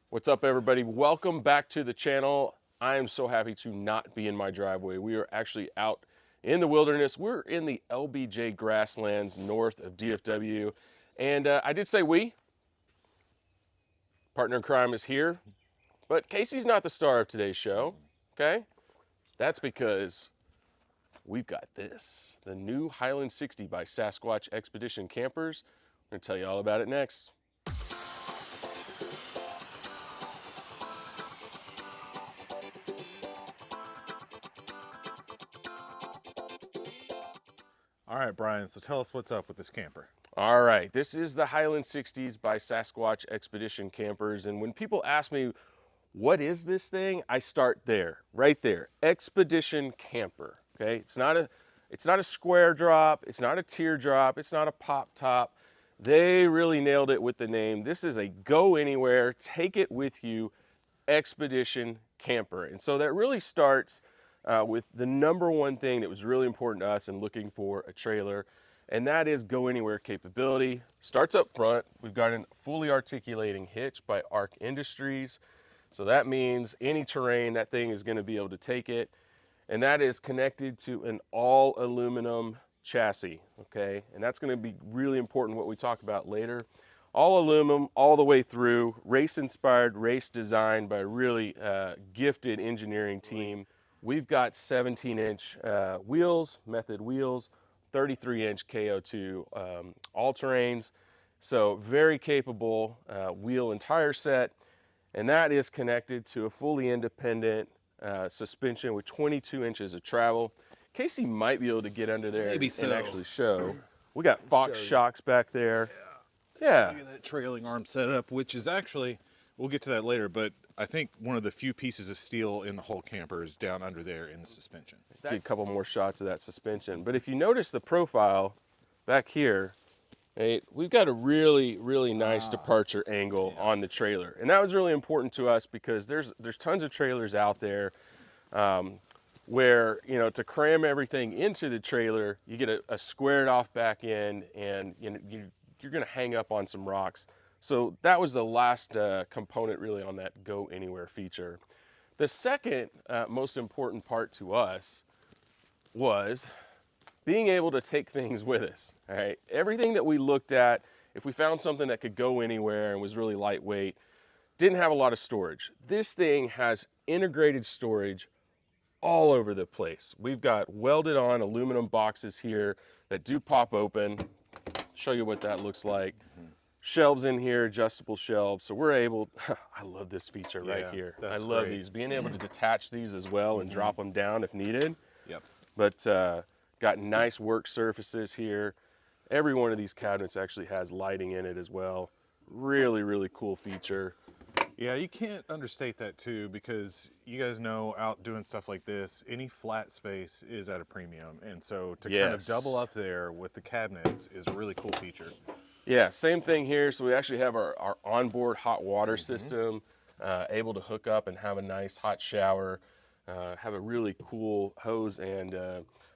What's up, everybody? Welcome back to the channel. I am so happy to not be in my driveway. We are actually out in the wilderness. We're in the LBJ grasslands north of DFW. And I did say we. Partner in crime is here. But Casey's not the star of today's show, okay? That's because we've got this, the new Highland 60 by Sasquatch Expedition Campers. I'm going to tell you all about it next. All right, Brian, so tell us what's up with this camper. All right, this is the Highland 60s by Sasquatch Expedition Campers. And when people ask me, what is this thing? I start there, right there, Expedition Camper, okay? It's not a square drop, it's not a teardrop, it's not a pop top. They really nailed it with the name. This is a go anywhere, take it with you expedition camper. And so that really starts with the number one thing that was really important to us in looking for a trailer, and that is go anywhere capability. Starts up front. We've got a fully articulating hitch by Arc Industries. So that means any terrain, that thing is going to be able to take it. And that is connected to an all aluminum chassis, okay? And that's going to be really important what we talk about later. All aluminum all the way through, race inspired, race designed by a really gifted engineering team. We've got 17-inch wheels, method wheels, 33-inch KO2 all-terrains. So very capable wheel and tire set. And that is connected to a fully independent suspension with 22 inches of travel. Casey might be able to get under there and actually show. We got Fox shocks back there. Yeah. Look at that trailing arm setup, which is actually, we'll get to that later, but I think one of the few pieces of steel in the whole camper is down under there in the suspension. Get a couple more shots of that suspension. But if you notice the profile back here, right, we've got a really, really nice departure angle on the trailer. And that was really important to us because there's tons of trailers out there where, you know, to cram everything into the trailer, you get a squared off back end, and you know, you're gonna hang up on some rocks. So that was the last component really on that go anywhere feature. The second most important part to us was being able to take things with us, all right? Everything that we looked at, if we found something that could go anywhere and was really lightweight, didn't have a lot of storage. This thing has integrated storage all over the place. We've got welded on aluminum boxes here that do pop open. Show you what that looks like. Shelves in here, adjustable shelves. So we're able, I love this feature right here. I love great. these, being able to detach these as well and drop them down if needed. Yep. But got nice work surfaces here. Every one of these cabinets actually has lighting in it as well. Really, really cool feature. Yeah, you can't understate that too, because you guys know out doing stuff like this, any flat space is at a premium. And so to kind of double up there with the cabinets is a really cool feature. Yeah, same thing here. So we actually have our onboard hot water system, able to hook up and have a nice hot shower, have a really cool hose and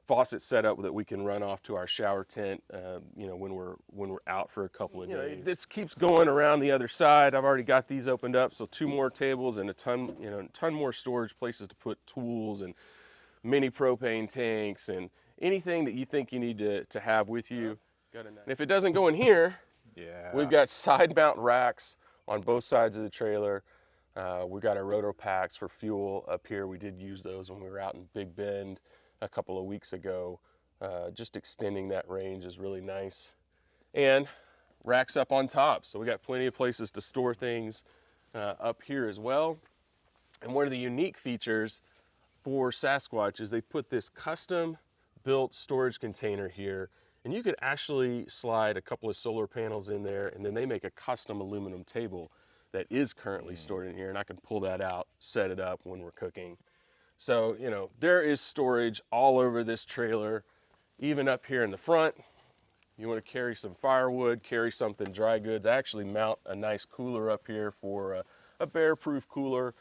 faucet setup that we can run off to our shower tent, you know, when we're out for a couple of days. This keeps going around the other side. I've already got these opened up, so 2 more tables and a ton more storage places to put tools and mini propane tanks and anything that you think you need to have with you. And if it doesn't go in here, we've got side mount racks on both sides of the trailer. We've got our roto packs for fuel up here. We did use those when we were out in Big Bend a couple of weeks ago. Just extending that range is really nice. And racks up on top. So we got plenty of places to store things up here as well. And one of the unique features for Sasquatch is they put this custom built storage container here, and you could actually slide a couple of solar panels in there, and then they make a custom aluminum table that is currently stored in here, and I can pull that out, set it up when we're cooking. So, you know, there is storage all over this trailer, even up here in the front. You want to carry some firewood, carry something dry goods. I actually mount a nice cooler up here for a bear-proof cooler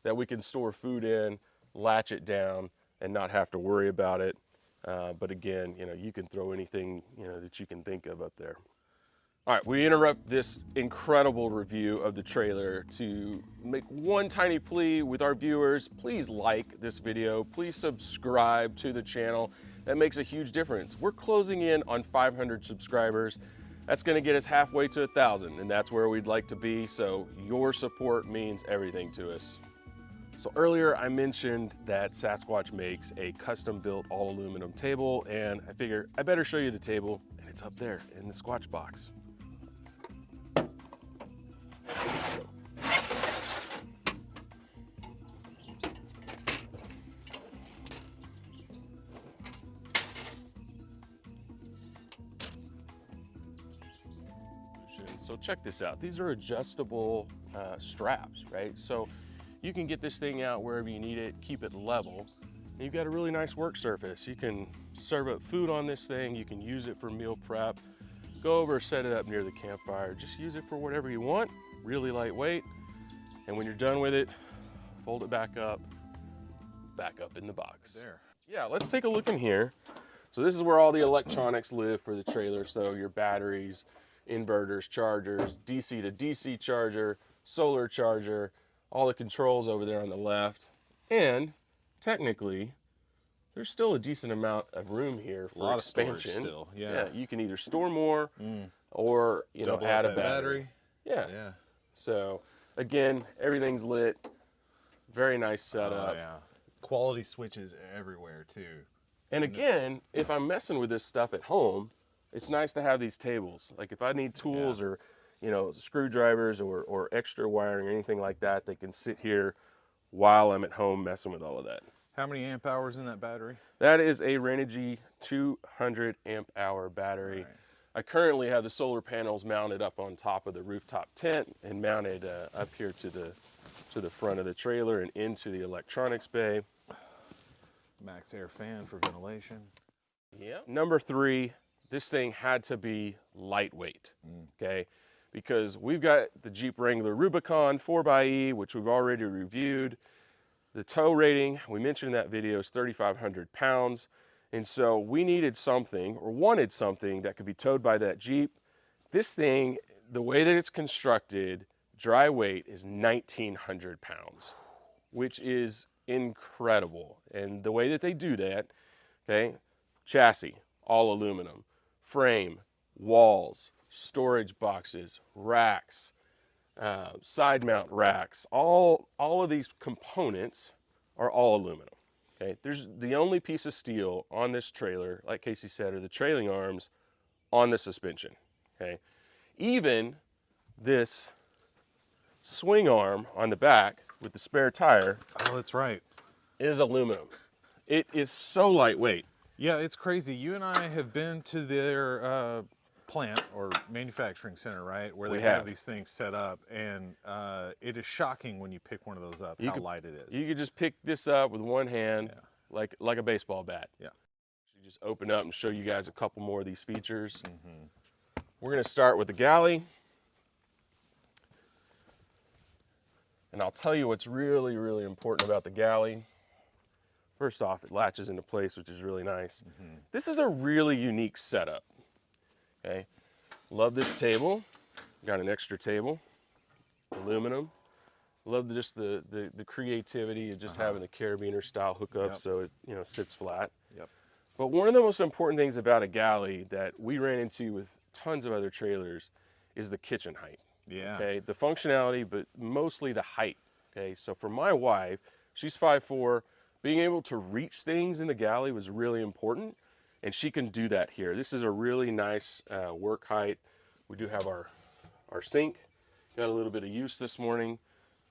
that we can store food in, latch it down, and not have to worry about it. But again, you know, you can throw anything, you know, that you can think of up there. All right, we interrupt this incredible review of the trailer to make one tiny plea with our viewers. Please like this video, please subscribe to the channel. That makes a huge difference. We're closing in on 500 subscribers. That's gonna get us halfway to 1,000, and that's where we'd like to be, so your support means everything to us. So earlier I mentioned that Sasquatch makes a custom-built all aluminum table, and I figure I better show you the table, and it's up there in the Squatch box. So check this out. These are adjustable straps, right? So you can get this thing out wherever you need it, keep it level. And you've got a really nice work surface. You can serve up food on this thing. You can use it for meal prep. Go over, set it up near the campfire. Just use it for whatever you want. Really lightweight. And when you're done with it, fold it back up in the box. There. Yeah, let's take a look in here. So this is where all the electronics live for the trailer. So your batteries, inverters, chargers, DC to DC charger, solar charger, all the controls over there on the left. And technically, there's still a decent amount of room here for expansion. Of storage still, yeah. You can either store more or add a battery. Yeah. So again, everything's lit. Very nice setup. Oh, yeah. Quality switches everywhere too. And again, if I'm messing with this stuff at home, it's nice to have these tables. Like if I need tools or, screwdrivers or extra wiring or anything like that, they can sit here while I'm at home messing with all of that. How many amp hours in that battery? That is a Renogy 200 amp hour battery. Right. I currently have the solar panels mounted up on top of the rooftop tent and mounted up here to the front of the trailer and into the electronics bay. Max air fan for ventilation. Yeah. Number 3. This thing had to be lightweight, okay? Because we've got the Jeep Wrangler Rubicon 4xe, which we've already reviewed. The tow rating, we mentioned in that video, is 3,500 pounds. And so we needed something, or wanted something, that could be towed by that Jeep. This thing, the way that it's constructed, dry weight is 1,900 pounds, which is incredible. And the way that they do that, okay, chassis, all aluminum. Frame, walls, storage boxes, racks, side mount racks, all of these components are all aluminum. Okay, there's the only piece of steel on this trailer, like Casey said, are the trailing arms on the suspension. Okay, even this swing arm on the back with the spare tire. Oh, that's right. Is aluminum. It is so lightweight. Yeah, it's crazy. You and I have been to their plant or manufacturing center, right? Where they have these things set up, and it is shocking when you pick one of those up how light it is. You could just pick this up with one hand, like a baseball bat. Yeah. You just open up and show you guys a couple more of these features. We're gonna start with the galley. And I'll tell you what's really, really important about the galley. First off, it latches into place, which is really nice. This is a really unique setup, okay? Love this table. Got an extra table, aluminum. Love just the creativity of just having the carabiner style hookup so it sits flat. But one of the most important things about a galley that we ran into with tons of other trailers is the kitchen height. Okay, the functionality, but mostly the height. Okay, so for my wife, she's 5'4". Being able to reach things in the galley was really important, and she can do that here. This is a really nice work height. We do have our sink. Got a little bit of use this morning.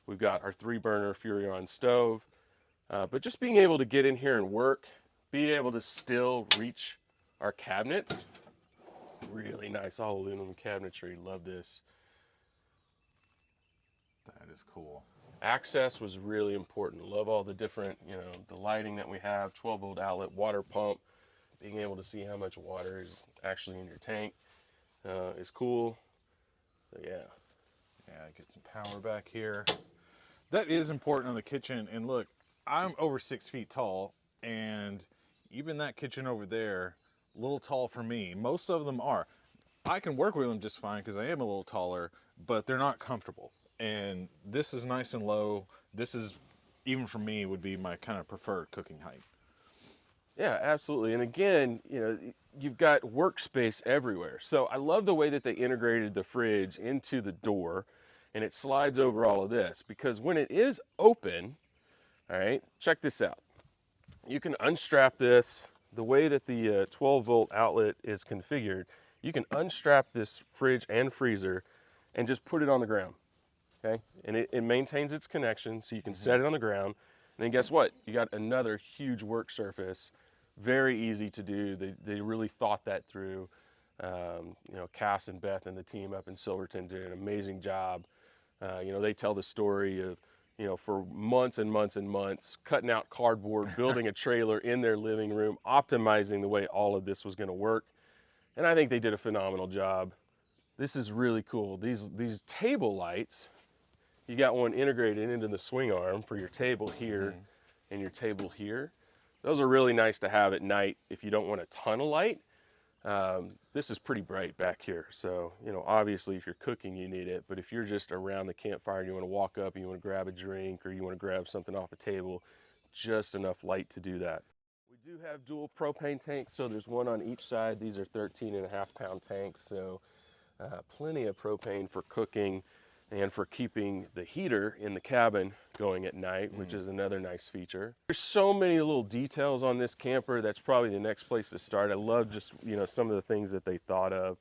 We've got our 3-burner Furrion stove. But just being able to get in here and work, being able to still reach our cabinets, really nice all aluminum cabinetry. Love this. That is cool. Access was really important. Love all the different, the lighting that we have, 12-volt outlet, water pump. Being able to see how much water is actually in your tank is cool. So yeah. Yeah, get some power back here. That is important on the kitchen. And look, I'm over 6 feet tall, and even that kitchen over there, a little tall for me. Most of them are. I can work with them just fine because I am a little taller, but they're not comfortable. And this is nice and low. This is, even for me, would be my kind of preferred cooking height. Yeah, absolutely. And again, you know, you've got workspace everywhere. So I love the way that they integrated the fridge into the door, and it slides over all of this, because when it is open, all right, check this out. You can unstrap this. The way that the 12-volt outlet is configured, you can unstrap this fridge and freezer and just put it on the ground, okay? And it maintains its connection, so you can set it on the ground. And then guess what? You got another huge work surface. Very easy to do. They really thought that through. You know, Cass and Beth and the team up in Silverton did an amazing job. You know, they tell the story of, you know, for months and months and months, cutting out cardboard, building a trailer in their living room, optimizing the way all of this was going to work. And I think they did a phenomenal job. This is really cool. These table lights, you got one integrated into the swing arm for your table here and your table here. Those are really nice to have at night if you don't want a ton of light. This is pretty bright back here, so, you know, obviously if you're cooking you need it, but if you're just around the campfire and you want to walk up and you want to grab a drink or you want to grab something off a table, just enough light to do that. We do have dual propane tanks, so there's one on each side. These are 13.5-pound tanks, so plenty of propane for cooking and for keeping the heater in the cabin going at night, which is another nice feature. There's so many little details on this camper. That's probably the next place to start. I love just, you know, some of the things that they thought of.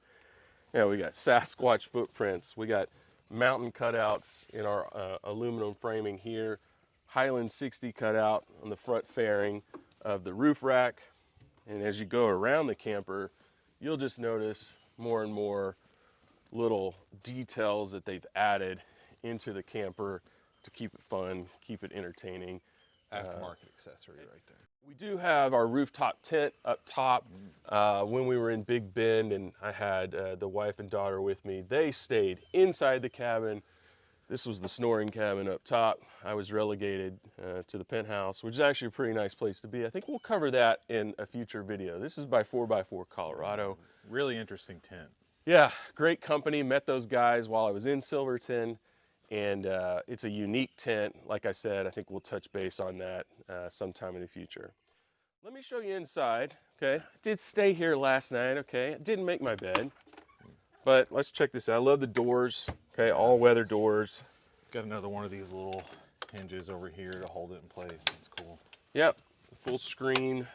You know, we got Sasquatch footprints. We got mountain cutouts in our aluminum framing here. Highland 60 cutout on the front fairing of the roof rack. And as you go around the camper, you'll just notice more and more little details that they've added into the camper to keep it fun, keep it entertaining. Aftermarket accessory right there. We do have our rooftop tent up top. When we were in Big Bend and I had the wife and daughter with me, they stayed inside the cabin. This was the snoring cabin up top. I was relegated to the penthouse, which is actually a pretty nice place to be. I think we'll cover that in a future video. This is by 4x4 Colorado. Really interesting tent. Yeah, great company. Met those guys while I was in Silverton, and it's a unique tent. Like I said, I think we'll touch base on that sometime in the future. Let me show you inside, okay? I did stay here last night, okay? I didn't make my bed, but let's check this out. I love the doors, okay? All weather doors. Got another one of these little hinges over here to hold it in place. That's cool. Yep, full screened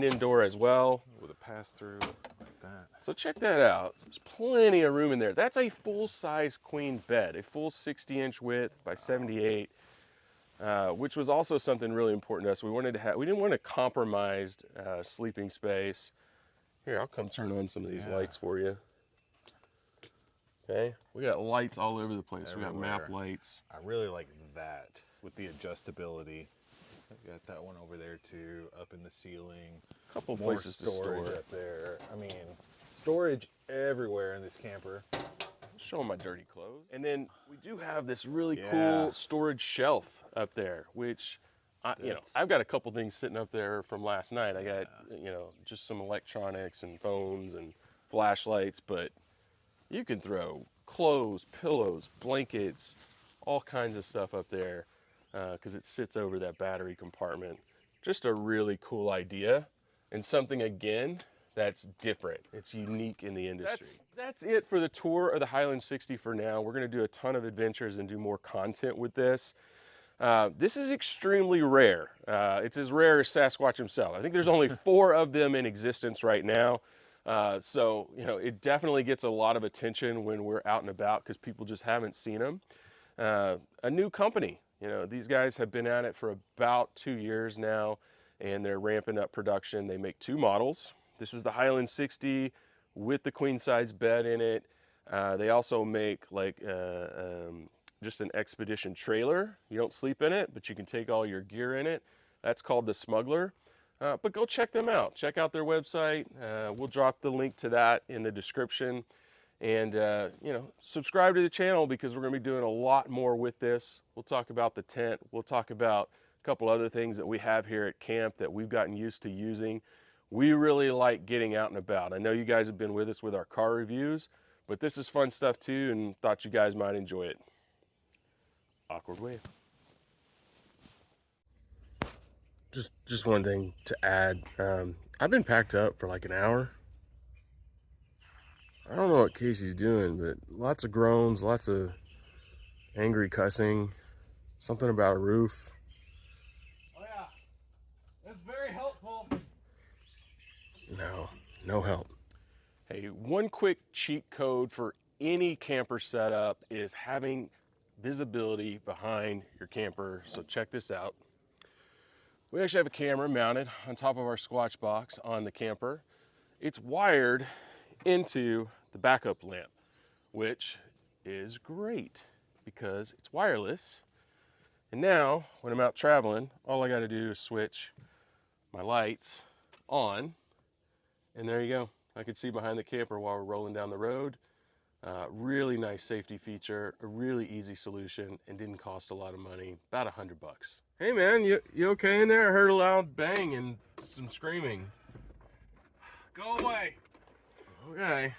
in door as well. With a pass-through like that. So check that out. There's plenty of room in there. That's a full-size queen bed, a full 60-inch width by 78, which was also something really important to us. We didn't want to compromise sleeping space. Here, I'll come turn on some of these lights for you. Okay, we got lights all over the place. Everywhere. We got map lights. I really like that with the adjustability. I've got that one over there too, up in the ceiling. A couple more places to storage store up there. I mean, storage everywhere in this camper. Show them my dirty clothes. And then we do have this really cool storage shelf up there, which you know, I've got a couple things sitting up there from last night. I got, you know, just some electronics and phones and flashlights, but you can throw clothes, pillows, blankets, all kinds of stuff up there because it sits over that battery compartment. Just a really cool idea and something, again, that's different. It's unique in the industry. That's it for the tour of the Highland 60 for now. We're going to do a ton of adventures and do more content with this. This is extremely rare. It's as rare as Sasquatch himself. I think there's only 4 of them in existence right now. So, you know, it definitely gets a lot of attention when we're out and about because people just haven't seen them. A new company, you know, these guys have been at it for about 2 years now and they're ramping up production. They make 2 models. This is the Highland 60 with the queen size bed in it. They also make like just an expedition trailer. You don't sleep in it, but you can take all your gear in it. That's called the Smuggler. But go check them out. Check out their website. We'll drop the link to that in the description. And, you know, subscribe to the channel because we're going to be doing a lot more with this. We'll talk about the tent. We'll talk about a couple other things that we have here at camp that we've gotten used to using. We really like getting out and about. I know you guys have been with us with our car reviews, But this is fun stuff too, and thought you guys might enjoy it. Awkward wave. Just one thing to add. I've been packed up for like an hour. I don't know what Casey's doing, but lots of groans, lots of angry cussing, something about a roof. Oh yeah, that's very helpful. No help. Hey, one quick cheat code for any camper setup is having visibility behind your camper. So check this out. We actually have a camera mounted on top of our Squatch box on the camper. It's wired into the backup lamp, which is great because it's wireless. And now when I'm out traveling, all I got to do is switch my lights on, and there you go. I can see behind the camper while we're rolling down the road. Really nice safety feature, a really easy solution, and didn't cost a lot of money, about $100. Hey man, you okay in there? I heard a loud bang and some screaming. Go away. Okay.